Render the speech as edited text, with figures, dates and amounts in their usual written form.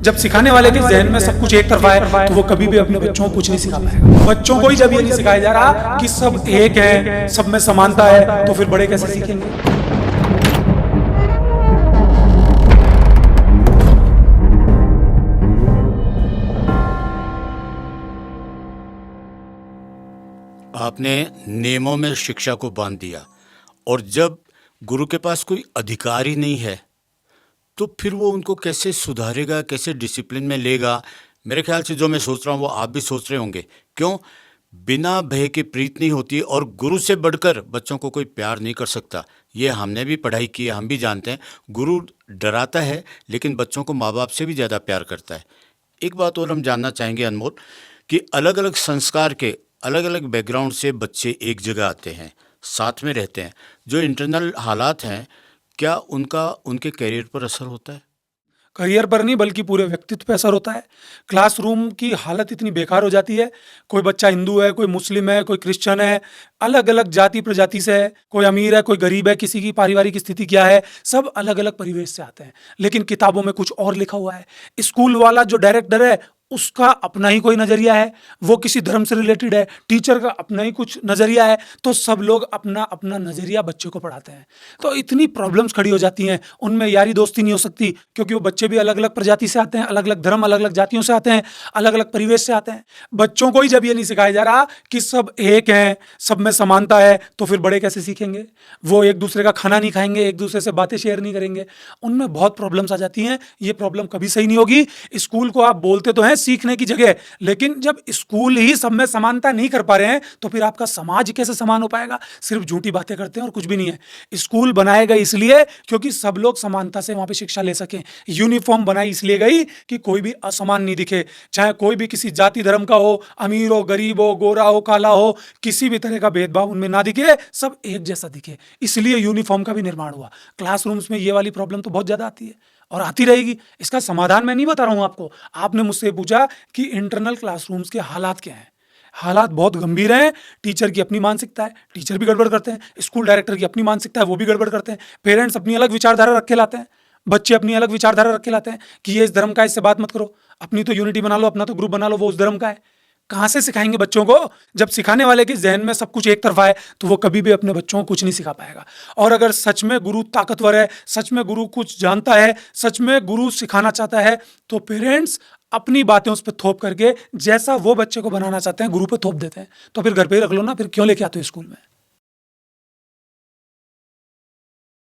जब सिखाने वाले के जहन में सब कुछ एक तरफा है तो वो कभी भी अपने बच्चों को कुछ नहीं सिखा पाएगा। बच्चों को ही जब ये नहीं सिखाया जा रहा कि सब एक है, सब में समानता है, तो फिर बड़े कैसे सीखेंगे। आपने नियमों में शिक्षा को बांध दिया और जब गुरु के पास कोई अधिकार ही नहीं है तो फिर वो उनको कैसे सुधारेगा, कैसे डिसिप्लिन में लेगा। मेरे ख्याल से जो मैं सोच रहा हूँ वो आप भी सोच रहे होंगे। क्यों? बिना भय के प्रीत नहीं होती और गुरु से बढ़कर बच्चों को कोई प्यार नहीं कर सकता। ये हमने भी पढ़ाई की है, हम भी जानते हैं। गुरु डराता है लेकिन बच्चों को माँ बाप से भी ज़्यादा प्यार करता है। एक बात और हम जानना चाहेंगे अनमोल, कि अलग अलग संस्कार के अलग अलग बैकग्राउंड से बच्चे एक जगह आते हैं, साथ में रहते हैं। जो इंटरनल हालात हैं, क्या उनका उनके करियर पर असर होता है? करियर पर नहीं बल्कि पूरे व्यक्तित्व पे असर होता है। क्लासरूम की हालत इतनी बेकार हो जाती है, कोई बच्चा हिंदू है, कोई मुस्लिम है, कोई क्रिश्चियन है, अलग अलग जाति प्रजाति से है, कोई अमीर है, कोई गरीब है, किसी की पारिवारिक स्थिति क्या है, सब अलग अलग परिवेश से आते हैं। लेकिन किताबों में कुछ और लिखा हुआ है। स्कूल वाला जो डायरेक्टर है उसका अपना ही कोई नजरिया है, वो किसी धर्म से रिलेटेड है, टीचर का अपना ही कुछ नजरिया है, तो सब लोग अपना अपना नजरिया बच्चे को पढ़ाते हैं। तो इतनी प्रॉब्लम्स खड़ी हो जाती हैं, उनमें यारी दोस्ती नहीं हो सकती क्योंकि वो बच्चे भी अलग अलग प्रजाति से आते हैं, अलग अलग धर्म, अलग अलग जातियों से आते हैं, अलग अलग परिवेश से आते हैं। बच्चों को ही जब ये नहीं सिखाया जा रहा कि सब एक हैं, सब में समानता है, तो फिर बड़े कैसे सीखेंगे। वो एक दूसरे का खाना नहीं खाएंगे, एक दूसरे से बातें शेयर नहीं करेंगे, उनमें बहुत प्रॉब्लम्स आ जाती हैं। ये प्रॉब्लम कभी सही नहीं होगी। स्कूल को आप बोलते तो हैं सीखने की जगह, लेकिन जब स्कूल ही सब में समानता नहीं कर पा रहे हैं तो फिर आपका समाज कैसे समान हो पाएगा। सिर्फ झूठी बातें करते हैं और कुछ भी नहीं है। स्कूल बनाए गए इसलिए क्योंकि सब लोग समानता से वहां पे शिक्षा ले सकें। यूनिफॉर्म बनाई इसलिए गई कि कोई भी असमान नहीं दिखे, चाहे कोई भी किसी जाति धर्म का हो, अमीर हो, गरीब हो, गोरा हो, काला हो, किसी भी तरह का भेदभाव उनमें ना दिखे, सब एक जैसा दिखे। इसलिए यूनिफॉर्म का भी निर्माण हुआ। क्लासरूम्स में ये वाली प्रॉब्लम तो बहुत ज्यादा आती है और आती रहेगी। इसका समाधान मैं नहीं बता रहा हूं आपको। आपने मुझसे पूछा कि इंटरनल क्लासरूम्स के हालात क्या हैं। हालात बहुत गंभीर हैं। टीचर की अपनी मानसिकता है, टीचर भी गड़बड़ करते हैं। स्कूल डायरेक्टर की अपनी मानसिकता है, वो भी गड़बड़ करते हैं। पेरेंट्स अपनी अलग विचारधारा रख के लाते हैं, बच्चे अपनी अलग विचारधारा रख के लाते हैं कि ये इस धर्म का है, इससे बात मत करो। अपनी तो यूनिटी बना लो, अपना तो ग्रुप बना लो, वो उस धर्म का है। कहाँ से सिखाएंगे बच्चों को जब सिखाने वाले के जहन में सब कुछ एक तरफा है, तो वो कभी भी अपने बच्चों को कुछ नहीं सिखा पाएगा। और अगर सच में गुरु ताकतवर है, सच में गुरु कुछ जानता है, सच में गुरु सिखाना चाहता है, तो पेरेंट्स अपनी बातें उस पर थोप करके जैसा वो बच्चे को बनाना चाहते हैं गुरु पे थोप देते हैं। तो फिर घर पे ही रख लो ना, फिर क्यों लेके आते हो स्कूल में।